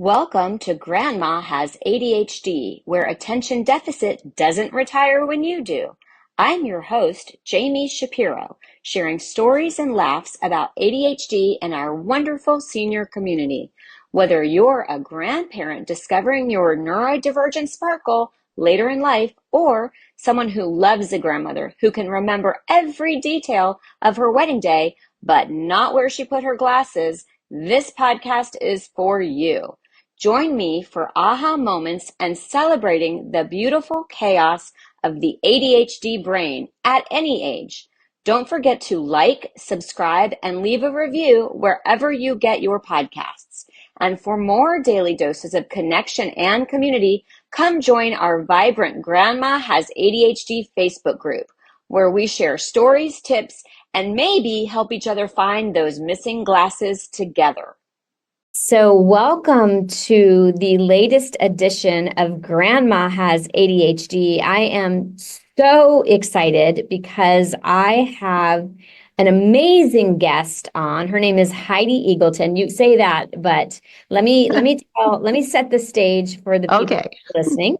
Welcome to Grandma Has ADHD, where attention deficit doesn't retire when you do. I'm your host, Jami Shapiro, sharing stories and laughs about ADHD and our wonderful senior community. Whether you're a grandparent discovering your neurodivergent sparkle later in life, or someone who loves a grandmother who can remember every detail of her wedding day, but not where she put her glasses, this podcast is for you. Join me for aha moments and celebrating the beautiful chaos of the ADHD brain at any age. Don't forget to like, subscribe, and leave a review wherever you get your podcasts. And for more daily doses of connection and community, come join our vibrant Grandma Has ADHD Facebook group, where we share stories, tips, and maybe help each other find those missing glasses together. So welcome to the latest edition of Grandma Has ADHD. I am so excited because I have an amazing guest on. Her name is Heidi Eagleton. You say that, but let me set the stage for the people listening.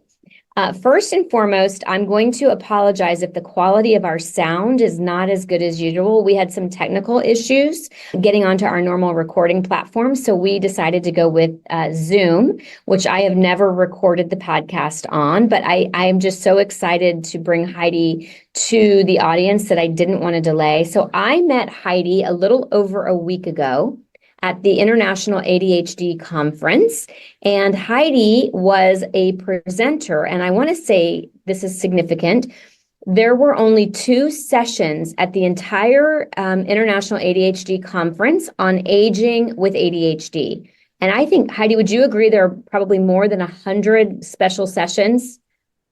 First and foremost, I'm going to apologize if the quality of our sound is not as good as usual. We had some technical issues getting onto our normal recording platform, so we decided to go with Zoom, which I have never recorded the podcast on, but I am just so excited to bring Heidi to the audience that I didn't want to delay. So I met Heidi a little over a week ago at the International ADHD Conference, and Heidi was a presenter, and I want to say this is significant. There were only 2 sessions at the entire International ADHD Conference on aging with ADHD. And I think, Heidi, would you agree there are probably more than 100 special sessions?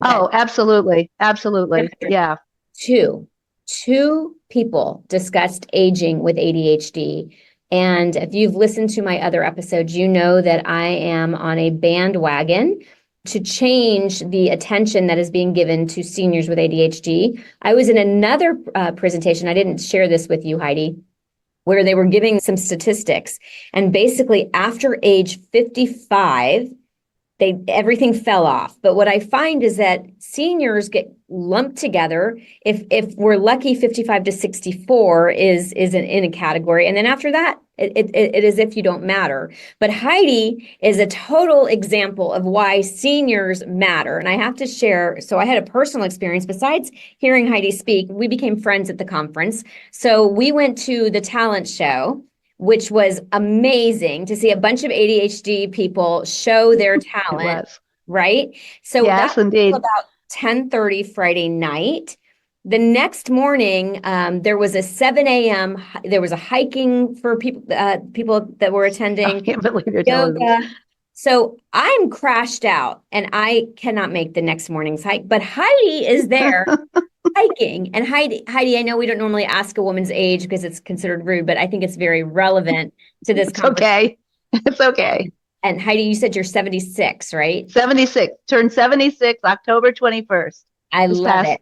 Oh, absolutely. Absolutely. Yeah. Two people discussed aging with ADHD. And if you've listened to my other episodes, you know that I am on a bandwagon to change the attention that is being given to seniors with ADHD. I was in another presentation, I didn't share this with you, Heidi, where they were giving some statistics. And basically, after age 55, everything fell off. But what I find is that seniors get lumped together. If we're lucky, 55 to 64 is in a category. And then after that, it is if you don't matter. But Heidi is a total example of why seniors matter. And I have to share, so I had a personal experience. Besides hearing Heidi speak, we became friends at the conference. So we went to the talent show, which was amazing to see a bunch of ADHD people show their talent, right? So yes, that was indeed. about 10:30 Friday night. The next morning, there was a 7 a.m. There was a hiking for people that were attending. I can't believe you're telling me. So I'm crashed out and I cannot make the next morning's hike, but Heidi is there hiking. And Heidi, I know we don't normally ask a woman's age because it's considered rude, but I think it's very relevant to this conversation. It's okay. And Heidi, you said you're 76, right? 76. Turned 76 October 21st. I love it.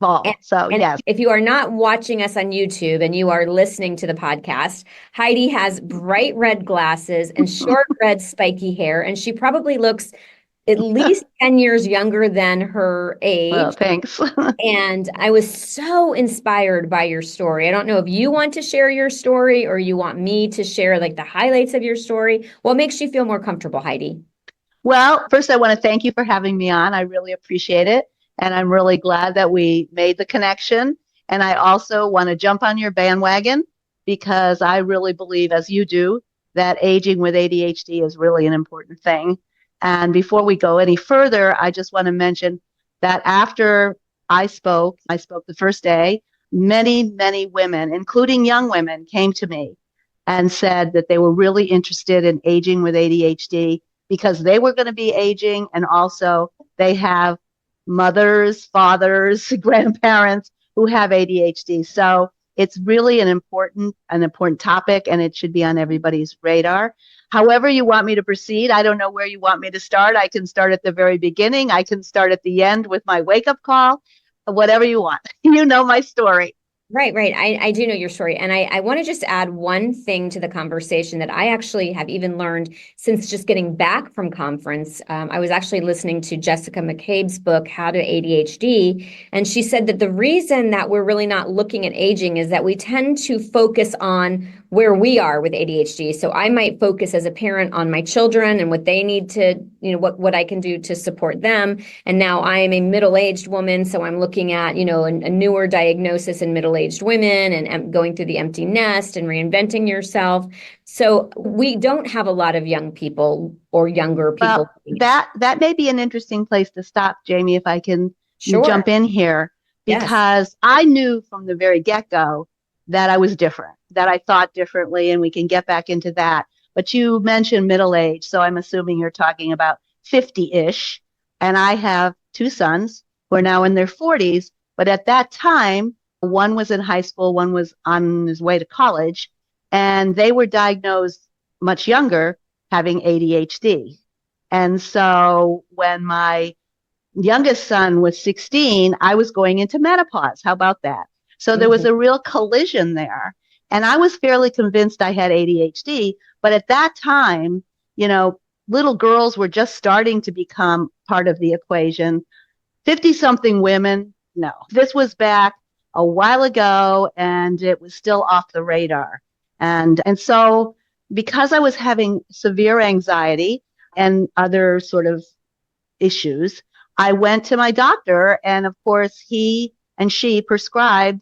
Fall. And yes. If you are not watching us on YouTube and you are listening to the podcast, Heidi has bright red glasses and short red spiky hair, and she probably looks at least 10 years younger than her age. Well, thanks. And I was so inspired by your story. I don't know if you want to share your story or you want me to share like the highlights of your story. What makes you feel more comfortable, Heidi? Well, first, I want to thank you for having me on. I really appreciate it. And I'm really glad that we made the connection. And I also want to jump on your bandwagon because I really believe, as you do, that aging with ADHD is really an important thing. And before we go any further, I just want to mention that after I spoke the first day, many, many women, including young women, came to me and said that they were really interested in aging with ADHD because they were going to be aging, and also they have mothers, fathers, grandparents who have ADHD. So it's really an important topic, and it should be on everybody's radar. However you want me to proceed, I don't know where you want me to start. I can start at the very beginning. I can start at the end with my wake-up call, whatever you want. You know my story. Right, right. I do know your story. And I want to just add one thing to the conversation that I actually have even learned since just getting back from conference. I was actually listening to Jessica McCabe's book, How to ADHD. And she said that the reason that we're really not looking at aging is that we tend to focus on where we are with ADHD. So I might focus as a parent on my children and what they need to, what I can do to support them. And now I am a middle-aged woman, so I'm looking at, a newer diagnosis in middle-aged women and going through the empty nest and reinventing yourself. So we don't have a lot of young people or younger people. Well, that may be an interesting place to stop, Jami, if I can Sure. jump in here, Yes. because I knew from the very get-go that I was different, that I thought differently, and we can get back into that. But you mentioned middle age, so I'm assuming you're talking about 50-ish. And I have two sons who are now in their 40s. But at that time, one was in high school, one was on his way to college, and they were diagnosed much younger having ADHD. And so when my youngest son was 16, I was going into menopause. How about that? So there was Mhm. a real collision there. And I was fairly convinced I had ADHD. But at that time, you know, little girls were just starting to become part of the equation. 50 something women, no. This was back a while ago and it was still off the radar. And so because I was having severe anxiety and other sort of issues, I went to my doctor, and of course he and she prescribed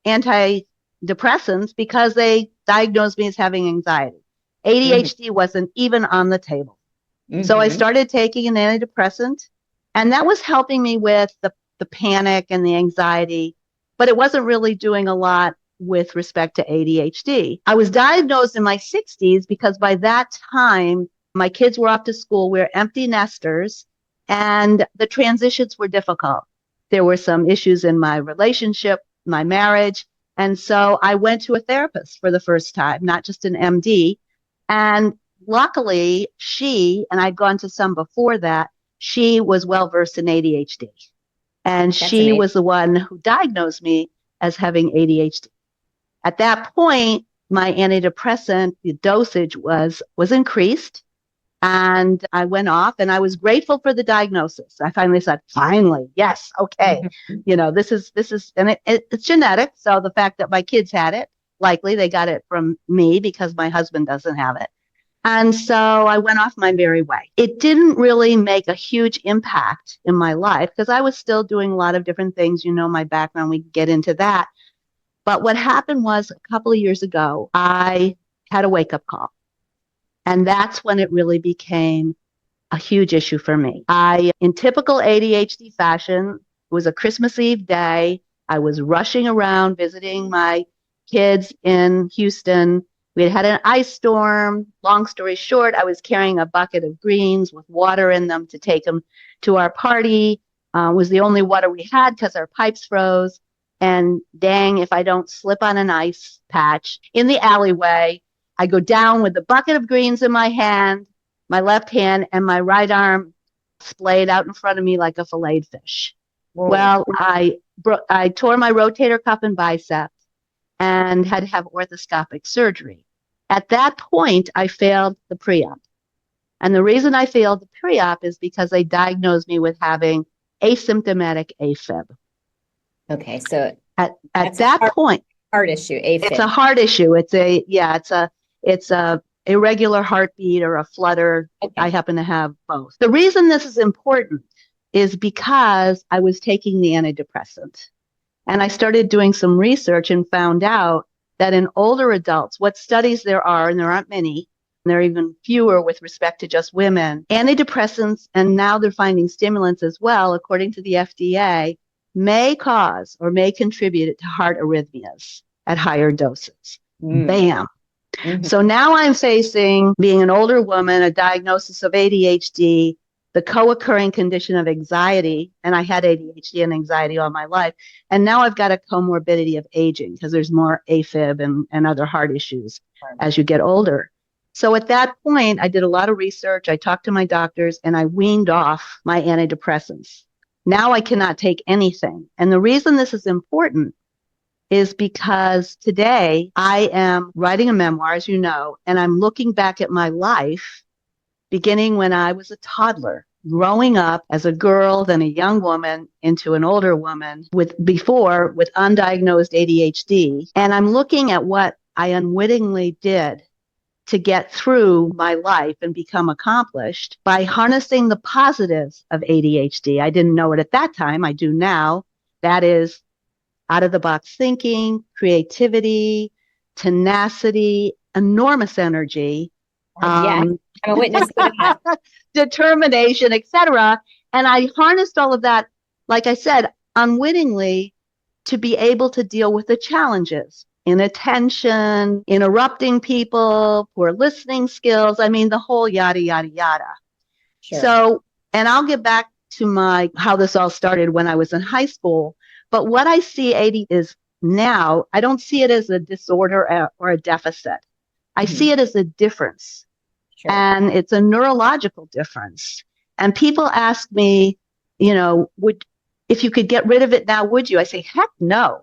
antidepressants because they diagnosed me as having anxiety. Mhm. ADHD wasn't even on the table. So I Mhm. started taking an antidepressant, and that was helping me with the panic and the anxiety, but it wasn't really doing a lot with respect to ADHD. I was diagnosed in my 60s because by that time, my kids were off to school. We were empty nesters, and the transitions were difficult. There were some issues in my relationship, my marriage. And so I went to a therapist for the first time, not just an MD. And luckily, and I'd gone to some before that, she was well versed in ADHD. And That's she amazing. was the one who diagnosed me as having ADHD. At that point, my antidepressant, the dosage was increased, and I went off, and I was grateful for the diagnosis. I finally said, finally, yes, okay. Mhm. And it's genetic. So the fact that my kids had it, likely they got it from me because my husband doesn't have it. And so I went off my merry way. It didn't really make a huge impact in my life because I was still doing a lot of different things. You know, my background, we can get into that. But what happened was a couple of years ago, I had a wake up call. And that's when it really became a huge issue for me. In typical ADHD fashion, it was a Christmas Eve day. I was rushing around visiting my kids in Houston. We had had an ice storm. Long story short, I was carrying a bucket of greens with water in them to take them to our party. It was the only water we had because our pipes froze. And dang, if I don't slip on an ice patch in the alleyway, I go down with the bucket of greens in my hand, my left hand, and my right arm splayed out in front of me like a filleted fish. Whoa. Well, I tore my rotator cuff and bicep and had to have orthoscopic surgery. At that point, I failed the pre-op. And the reason I failed the pre-op is because they diagnosed me with having asymptomatic AFib. Okay. So At that's a that point, heart issue, it's a AFib. heart issue. It's a irregular heartbeat or a flutter. I Okay. happen to have both. The reason this is important is because I was taking the antidepressant. And I started doing some research and found out that in older adults, what studies there are, and there aren't many, and there are even fewer with respect to just women, antidepressants, and now they're finding stimulants as well, according to the FDA, may cause or may contribute to heart arrhythmias at higher doses. Mm. Bam. Mhm. So now I'm facing being an older woman, a diagnosis of ADHD, the co-occurring condition of anxiety, and I had ADHD and anxiety all my life. And now I've got a comorbidity of aging because there's more AFib and other heart issues as you get older. So at that point, I did a lot of research. I talked to my doctors and I weaned off my antidepressants. Now I cannot take anything. And the reason this is important is because today I am writing a memoir, as you know, and I'm looking back at my life beginning when I was a toddler, growing up as a girl, then a young woman into an older woman with undiagnosed ADHD. And I'm looking at what I unwittingly did to get through my life and become accomplished by harnessing the positives of ADHD. I didn't know it at that time. I do now. That is out of the box thinking, creativity, tenacity, enormous energy, Yeah, I'm a witness to that. determination, etc. And I harnessed all of that, like I said, unwittingly to be able to deal with the challenges, inattention, interrupting people, poor listening skills. I mean, the whole yada, yada, yada. Sure. So, and I'll get back to how this all started when I was in high school. But what I see AD is now, I don't see it as a disorder or a deficit. I see it as a difference. Sure. And it's a neurological difference. And people ask me, if you could get rid of it now, would you? I say, heck no.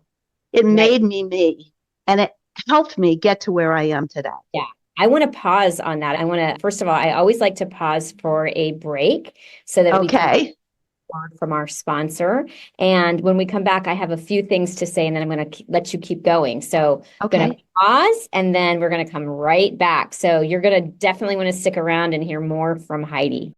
It made me. And it helped me get to where I am today. Yeah. I want to pause on that. First of all, I always like to pause for a break so that we can word from our sponsor. And when we come back, I have a few things to say, and then I'm going to let you keep going. So I'm going to pause, and then we're going to come right back. So you're going to definitely want to stick around and hear more from Heidi.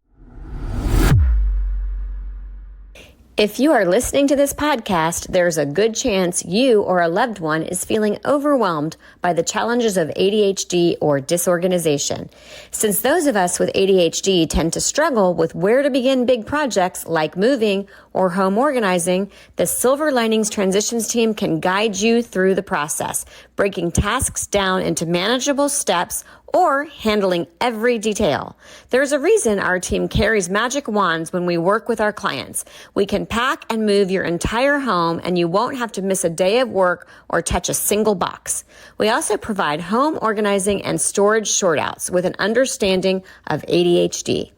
If you are listening to this podcast, there's a good chance you or a loved one is feeling overwhelmed by the challenges of ADHD or disorganization. Since those of us with ADHD tend to struggle with where to begin big projects like moving or home organizing, the Silver Linings Transitions team can guide you through the process, breaking tasks down into manageable steps or handling every detail. There's a reason our team carries magic wands when we work with our clients. We can pack and move your entire home, and you won't have to miss a day of work or touch a single box. We also provide home organizing and storage sortouts with an understanding of ADHD.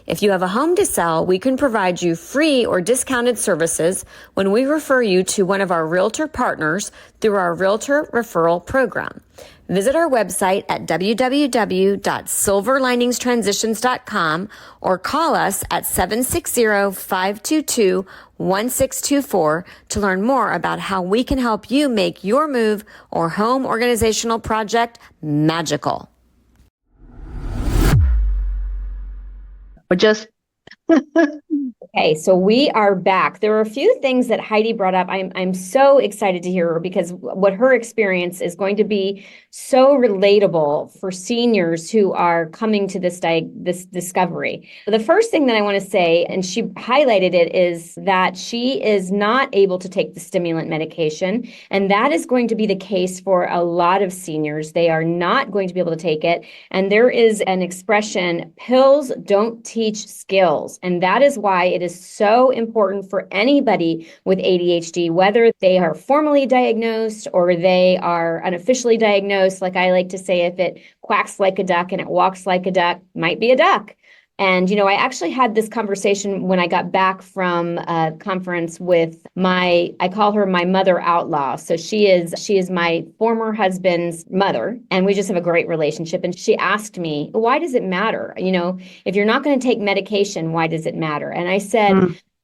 If you have a home to sell, we can provide you free or discounted services when we refer you to one of our realtor partners through our realtor referral program. Visit our website at www.silverliningstransitions.com or call us at 760-522-1624 to learn more about how we can help you make your move or home organizational project magical. Or just Okay, so we are back. There are a few things that Heidi brought up. I'm so excited to hear her because what her experience is going to be so relatable for seniors who are coming to this discovery. The first thing that I want to say, and she highlighted it, is that she is not able to take the stimulant medication, and that is going to be the case for a lot of seniors. They are not going to be able to take it, and there is an expression, pills don't teach skills, and that is why it is so important for anybody with ADHD, whether they are formally diagnosed or they are unofficially diagnosed. Like I like to say, if it quacks like a duck and it walks like a duck, might be a duck. And, I actually had this conversation when I got back from a conference with I call her my mother outlaw. So she is my former husband's mother, and we just have a great relationship. And she asked me, why does it matter? If you're not going to take medication, why does it matter? And I said,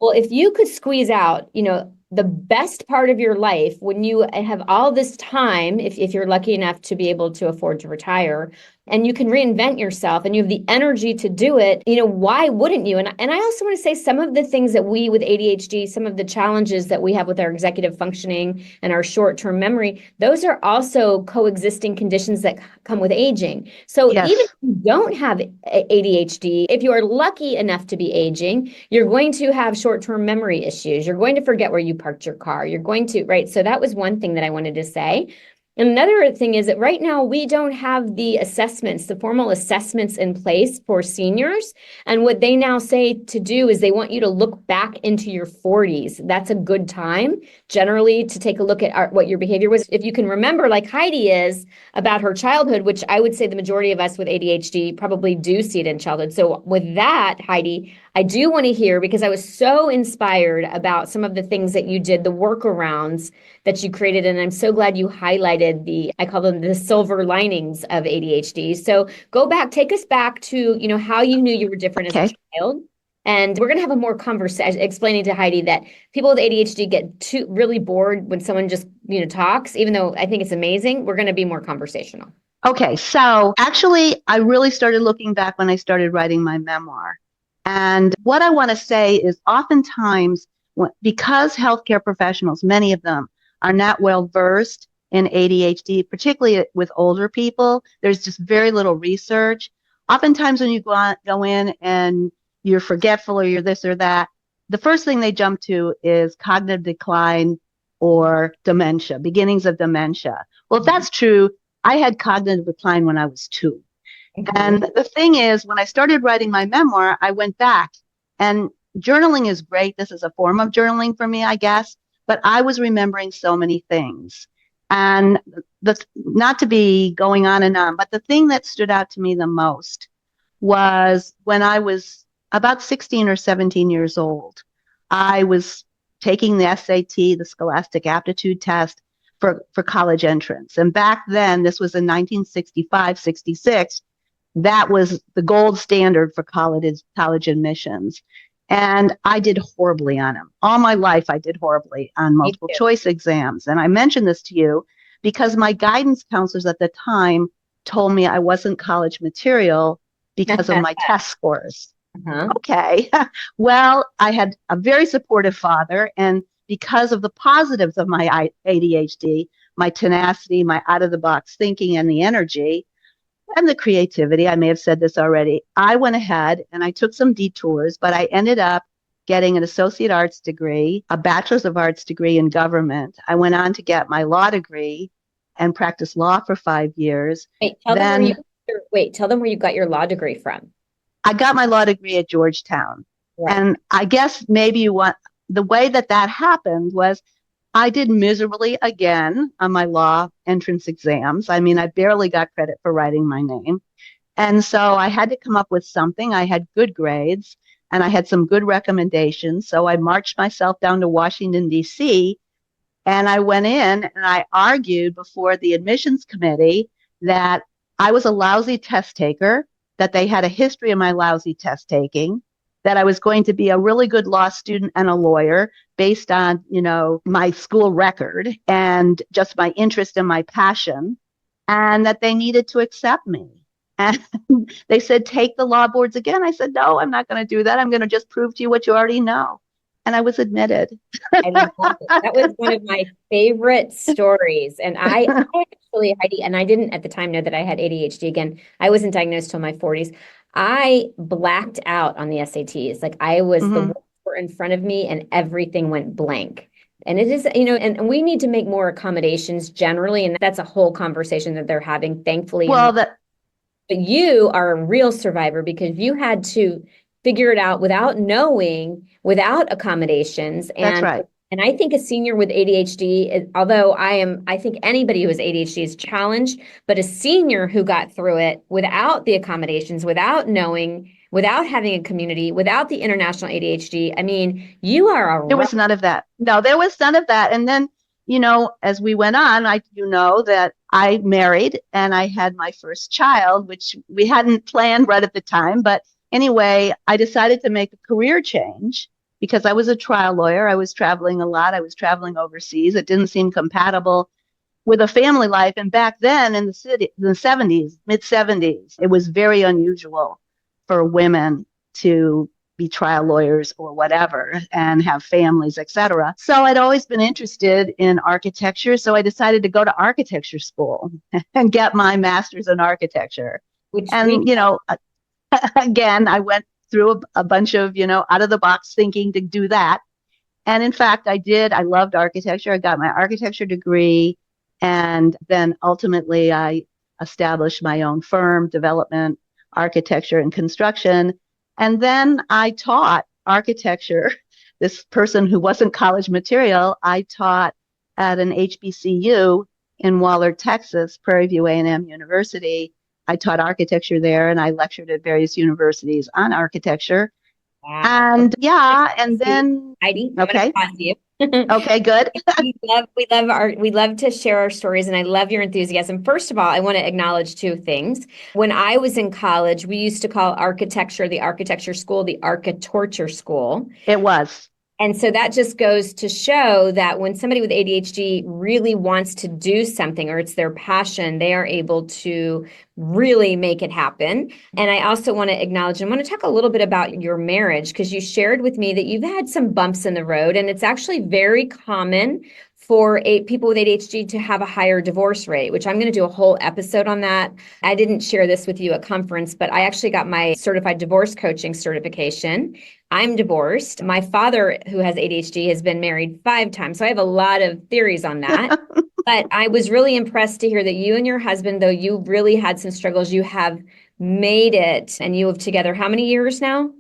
well, if you could squeeze out, the best part of your life when you have all this time, if you're lucky enough to be able to afford to retire, and you can reinvent yourself and you have the energy to do it, why wouldn't you? And I also want to say some of the things that we with ADHD, some of the challenges that we have with our executive functioning and our short-term memory, those are also coexisting conditions that come with aging. So even if you don't have ADHD, if you are lucky enough to be aging, you're going to have short-term memory issues. You're going to forget where you parked your car. You're going to, right? So that was one thing that I wanted to say. And another thing is that right now we don't have the assessments, the formal assessments in place for seniors. And what they now say to do is they want you to look back into your 40s. That's a good time generally to take a look at what your behavior was. If you can remember, like Heidi is, about her childhood, which I would say the majority of us with ADHD probably do see it in childhood. So with that, Heidi, I do want to hear, because I was so inspired about some of the things that you did, the workarounds that you created. And I'm so glad you highlighted I call them the silver linings of ADHD. So go back, take us back to, how you knew you were different as a child. And we're going to have a more conversation explaining to Heidi that people with ADHD get too really bored when someone just, talks, even though I think it's amazing. We're going to be more conversational. Okay. So actually, I really started looking back when I started writing my memoir. And what I want to say is oftentimes, because healthcare professionals, many of them, are not well versed in ADHD, particularly with older people, there's just very little research. Oftentimes when you go in and you're forgetful or you're this or that, the first thing they jump to is cognitive decline or dementia, beginnings of dementia. Well, if that's true, I had cognitive decline when I was 2. And the thing is, when I started writing my memoir, I went back, and journaling is great. This is a form of journaling for me, I guess, but I was remembering so many things. And not to be going on and on, but the thing that stood out to me the most was when I was about 16 or 17 years old. I was taking the SAT, the Scholastic Aptitude Test, for college entrance. And back then, this was in 1965, 66, that was the gold standard for college admissions. And I did horribly on them. All my life, I did horribly on multiple choice exams. And I mentioned this to you because my guidance counselors at the time told me I wasn't college material because of my test scores. Okay. Well, I had a very supportive father. And because of the positives of my ADHD, my tenacity, my out-of-the-box thinking, and the energy, and the creativity, I may have said this already, I went ahead and I took some detours, but I ended up getting an associate arts degree, a bachelor's of arts degree in government. I went on to get my law degree and practiced law for 5 years. Tell them where you got your law degree from. I got my law degree at Georgetown. Right. And I guess maybe the way that happened was I did miserably again on my law entrance exams. I mean, I barely got credit for writing my name. And so I had to come up with something. I had good grades and I had some good recommendations. So I marched myself down to Washington, D.C., and I went in and I argued before the admissions committee that I was a lousy test taker, that they had a history of my lousy test taking, that I was going to be a really good law student and a lawyer based on, my school record and just my interest and my passion, and that they needed to accept me. And they said, take the law boards again. I said, no, I'm not going to do that. I'm going to just prove to you what you already know. And I was admitted. I love it. That was one of my favorite stories. And I actually, Heidi, and I didn't at the time know that I had ADHD. Again, I wasn't diagnosed till my 40s. I blacked out on the SATs. Like I was the words were in front of me and everything went blank. And it is, and we need to make more accommodations generally. And that's a whole conversation that they're having, thankfully. But you are a real survivor because you had to figure it out without knowing, without accommodations. And, that's right. And I think a senior with ADHD, although I think anybody who has ADHD is challenged, but a senior who got through it without the accommodations, without knowing, without having a community, without the international ADHD, I mean, you are There was none of that. No, there was none of that. And then, as we went on, that I married and I had my first child, which we hadn't planned right at the time. But anyway, I decided to make a career change because I was a trial lawyer. I was traveling a lot. I was traveling overseas. It didn't seem compatible with a family life. And back then in the 70s, mid-70s, it was very unusual for women to be trial lawyers or whatever and have families, etc. So I'd always been interested in architecture. So I decided to go to architecture school and get my master's in architecture. Again, I went through a bunch of, out of the box thinking to do that. And in fact, I did. I loved architecture. I got my architecture degree And then ultimately, I established my own firm, development, architecture, and construction. And then I taught architecture. This person who wasn't college material, I taught at an HBCU in Waller, Texas, Prairie View A&M University. I taught architecture there, and I lectured at various universities on architecture. Wow. And yeah, and then, Heidi, I'm okay. gonna pause you. Okay, good. We love to share our stories, and I love your enthusiasm. First of all, I want to acknowledge two things. When I was in college, we used to call architecture, the architecture school, the architorture school. It was. And so that just goes to show that when somebody with ADHD really wants to do something, or it's their passion, they are able to really make it happen. And I also want to acknowledge, and I want to talk a little bit about your marriage, because you shared with me that you've had some bumps in the road, and it's actually very common for people with ADHD to have a higher divorce rate, which I'm going to do a whole episode on that. I didn't share this with you at conference, but I actually got my certified divorce coaching certification. I'm divorced. My father, who has ADHD, has been married 5 times. So I have a lot of theories on that. But I was really impressed to hear that you and your husband, though you really had some struggles, you have made it, and you have together how many years now?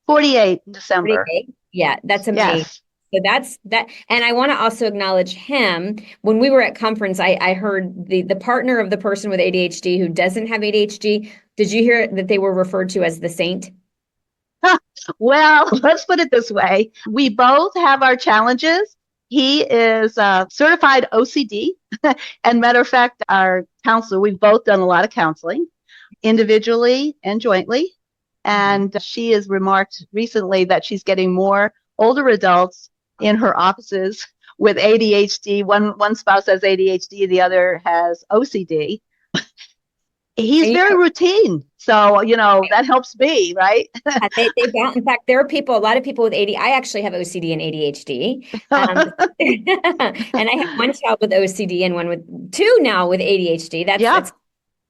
48 in December. 48. Yeah, that's amazing. Yes. So that's that. And I want to also acknowledge him. When we were at conference, I heard the partner of the person with ADHD who doesn't have ADHD. Did you hear that they were referred to as the saint? Well, let's put it this way. We both have our challenges. He is certified OCD. And matter of fact, our counselor, we've both done a lot of counseling individually and jointly. And she has remarked recently that she's getting more older adults in her offices with ADHD. One spouse has ADHD, the other has OCD. He's very routine. So, that helps me, right? In fact, there are a lot of people with ADHD. I actually have OCD and ADHD. And I have one child with OCD and one with 2 now with ADHD. That's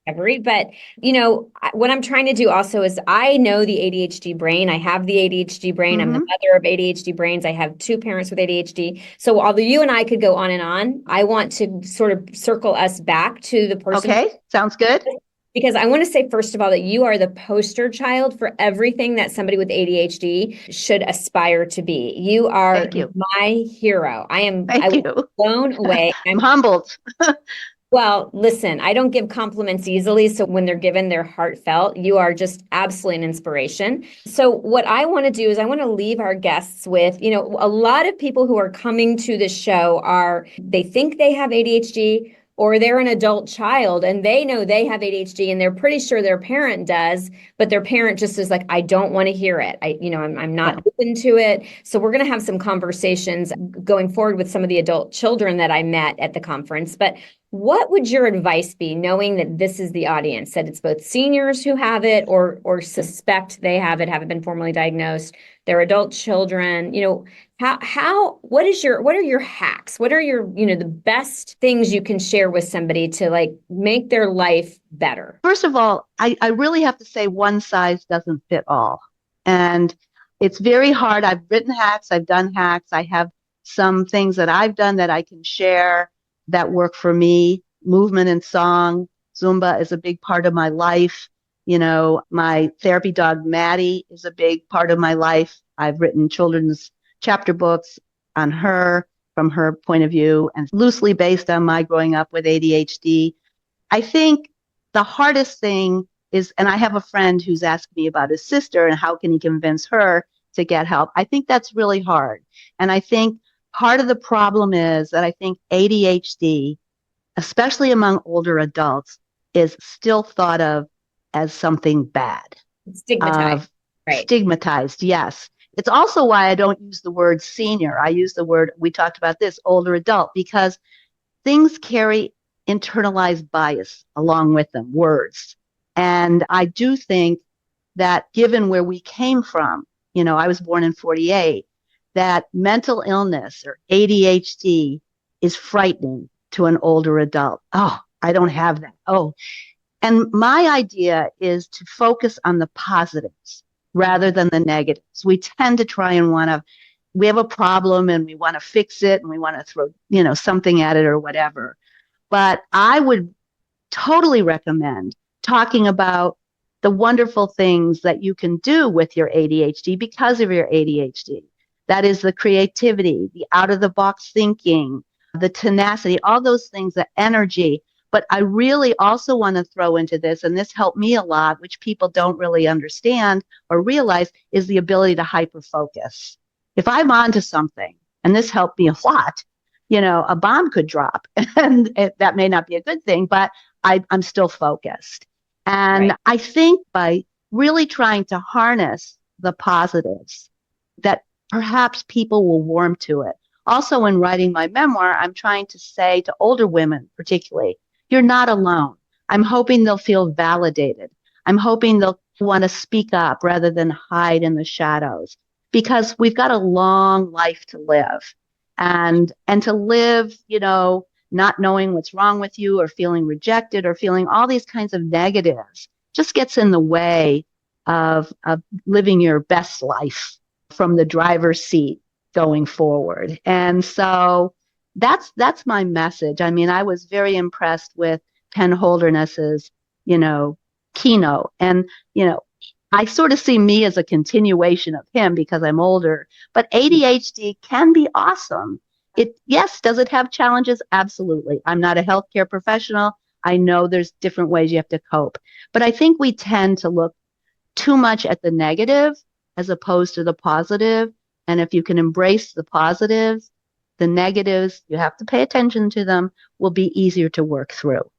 recovery. But, what I'm trying to do also is I know the ADHD brain. I have the ADHD brain. I'm the mother of ADHD brains. I have 2 parents with ADHD. So although you and I could go on and on, I want to sort of circle us back to the person. Okay, sounds good. Because I want to say, first of all, that you are the poster child for everything that somebody with ADHD should aspire to be. You are my hero. I was blown away. I'm humbled. Well, listen, I don't give compliments easily. So when they're given, they're heartfelt. You are just absolutely an inspiration. So what I want to do is I want to leave our guests with, a lot of people who are coming to the show they think they have ADHD, or they're an adult child and they know they have ADHD and they're pretty sure their parent does, but their parent just is like, I don't want to hear it. I'm not open to it. So we're going to have some conversations going forward with some of the adult children that I met at the conference. But what would your advice be, knowing that this is the audience, that it's both seniors who have it or suspect they have it, haven't been formally diagnosed, they're adult children, what are your hacks? What are your, the best things you can share with somebody to make their life better? First of all, I really have to say one size doesn't fit all. And it's very hard. I've written hacks. I've done hacks. I have some things that I've done that I can share that work for me. Movement and song. Zumba is a big part of my life. My therapy dog, Maddie, is a big part of my life. I've written children's chapter books on her from her point of view and loosely based on my growing up with ADHD. I think the hardest thing is, and I have a friend who's asked me about his sister and how can he convince her to get help. I think that's really hard. And I think part of the problem is that I think ADHD, especially among older adults, is still thought of as something bad. Stigmatized. Right. Stigmatized, yes. It's also why I don't use the word senior. I use the word, we talked about this, older adult, because things carry internalized bias along with them, words. And I do think that given where we came from, I was born in 48, that mental illness or ADHD is frightening to an older adult. Oh, I don't have that. Oh. And my idea is to focus on the positives rather than the negatives. We tend to try and we have a problem and we want to fix it and we want to throw, something at it or whatever. But I would totally recommend talking about the wonderful things that you can do with your ADHD because of your ADHD. That is the creativity, the out of the box thinking, the tenacity, all those things, the energy. But I really also want to throw into this, and this helped me a lot, which people don't really understand or realize, is the ability to hyperfocus. If I'm onto something, and this helped me a lot, a bomb could drop, and that may not be a good thing, but I'm still focused. And Right. I think by really trying to harness the positives, that perhaps people will warm to it. Also, in writing my memoir, I'm trying to say to older women, particularly, you're not alone. I'm hoping they'll feel validated. I'm hoping they'll want to speak up rather than hide in the shadows, because we've got a long life to live. And to live, not knowing what's wrong with you or feeling rejected or feeling all these kinds of negatives just gets in the way of living your best life from the driver's seat going forward. And so that's my message. I mean, I was very impressed with Penn Holderness's, keynote. And, I sort of see me as a continuation of him because I'm older, but ADHD can be awesome. Yes, does it have challenges? Absolutely. I'm not a healthcare professional. I know there's different ways you have to cope, but I think we tend to look too much at the negative as opposed to the positive. And if you can embrace the positives, the negatives, you have to pay attention to them, will be easier to work through.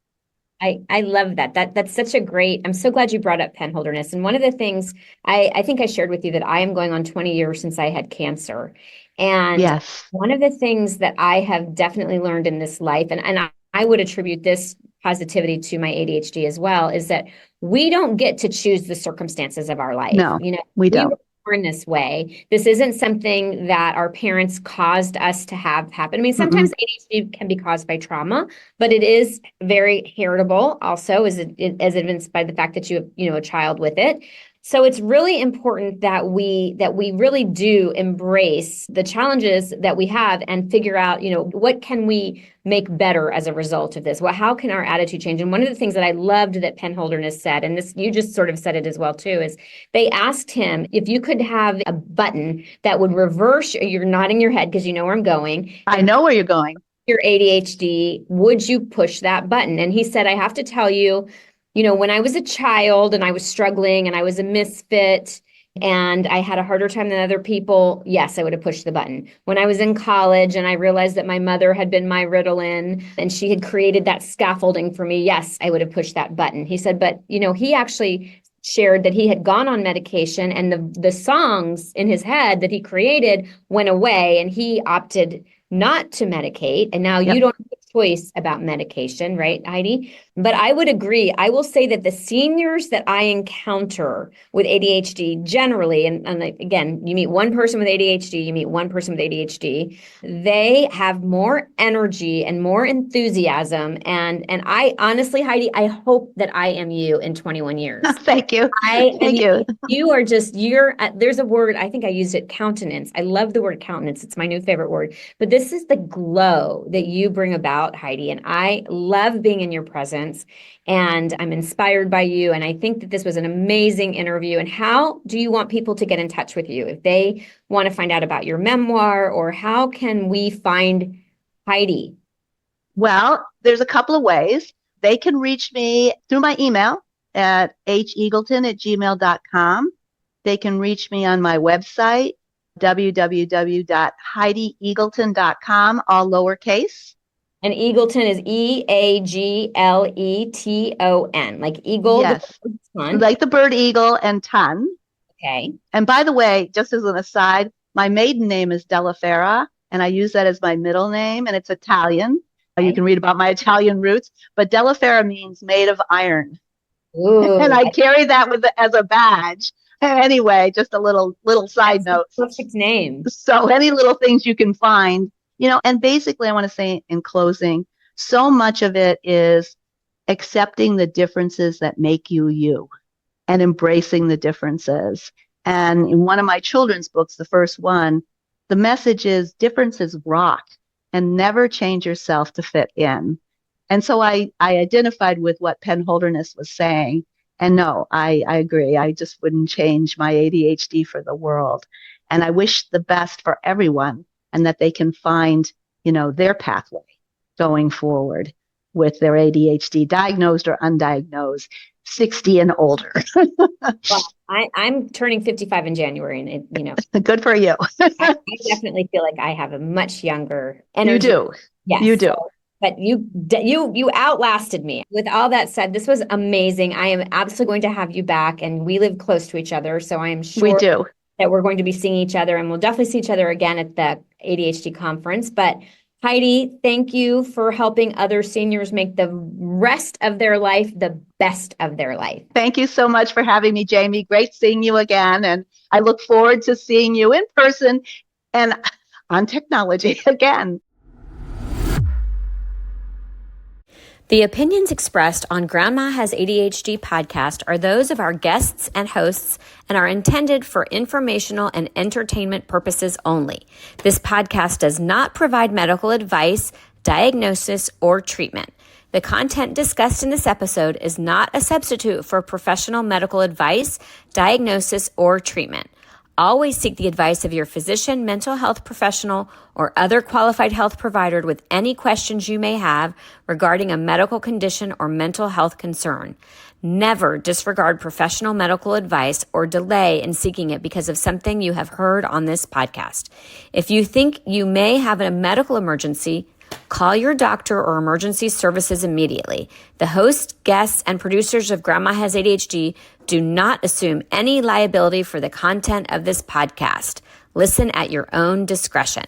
I love that. That's such a great, I'm so glad you brought up Penn Holderness. And one of the things I think I shared with you that I am going on 20 years since I had cancer. And Yes. one of the things that I have definitely learned in this life, and I would attribute this positivity to my ADHD as well, is that we don't get to choose the circumstances of our life. No, we We don't. were born this way. This isn't something that our parents caused us to have happen. I mean, sometimes ADHD can be caused by trauma, but it is very heritable also, as evidenced by the fact that you have, a child with it. So it's really important that we really do embrace the challenges that we have and figure out, what can we make better as a result of this? Well, how can our attitude change? And one of the things that I loved that Penn Holderness said, and this you just sort of said it as well too, is they asked him if you could have a button that would reverse, you're nodding your head because you know where I'm going. I know where you're going. Your ADHD, would you push that button? And he said, I have to tell you, when I was a child and I was struggling and I was a misfit and I had a harder time than other people, yes, I would have pushed the button. When I was in college and I realized that my mother had been my Ritalin and she had created that scaffolding for me, yes, I would have pushed that button. He said, but, he actually shared that he had gone on medication and the songs in his head that he created went away and he opted not to medicate. And now you don't have a choice about medication, right, Heidi? But I would agree. I will say that the seniors that I encounter with ADHD generally, and again, you meet one person with ADHD, you meet one person with ADHD, they have more energy and more enthusiasm. And I honestly, Heidi, I hope that I am you in 21 years. Thank you. Thank you. You are there's a word, I think I used it, countenance. I love the word countenance. It's my new favorite word. But this is the glow that you bring about, Heidi. And I love being in your presence. And I'm inspired by you. And I think that this was an amazing interview. And how do you want people to get in touch with you if they want to find out about your memoir, or how can we find Heidi? Well, there's a couple of ways. They can reach me through my email at heagleton@gmail.com. They can reach me on my website, www.heidieagleton.com, all lowercase. And Eagleton is Eagleton, like eagle. Yes, like the bird eagle, and ton. Okay. And by the way, just as an aside, my maiden name is Della Fera, and I use that as my middle name, and it's Italian. Okay. You can read about my Italian roots, but Della Fera means made of iron. Ooh, and I carry that as a badge. Anyway, just a little side note. Perfect name. So any little things you can find. And basically I want to say in closing, so much of it is accepting the differences that make you you and embracing the differences. And in one of my children's books, the first one, the message is differences rock and never change yourself to fit in. And so I identified with what Penn Holderness was saying. And no, I agree. I just wouldn't change my ADHD for the world. And I wish the best for everyone and that they can find, their pathway going forward with their ADHD, diagnosed or undiagnosed, 60 and older. Well, I'm turning 55 in January, and Good for you. I definitely feel like I have a much younger energy. You do. Yes. You do. But you outlasted me. With all that said, this was amazing. I am absolutely going to have you back, and we live close to each other, so I am sure we do. That we're going to be seeing each other, and we'll definitely see each other again at the ADHD conference. But Heidi, thank you for helping other seniors make the rest of their life the best of their life. Thank you so much for having me, Jami. Great seeing you again, and I look forward to seeing you in person and on technology again. The opinions expressed on Grandma Has ADHD podcast are those of our guests and hosts and are intended for informational and entertainment purposes only. This podcast does not provide medical advice, diagnosis, or treatment. The content discussed in this episode is not a substitute for professional medical advice, diagnosis, or treatment. Always seek the advice of your physician, mental health professional, or other qualified health provider with any questions you may have regarding a medical condition or mental health concern. Never disregard professional medical advice or delay in seeking it because of something you have heard on this podcast. If you think you may have a medical emergency, call your doctor or emergency services immediately. The host, guests, and producers of Grandma Has ADHD do not assume any liability for the content of this podcast. Listen at your own discretion.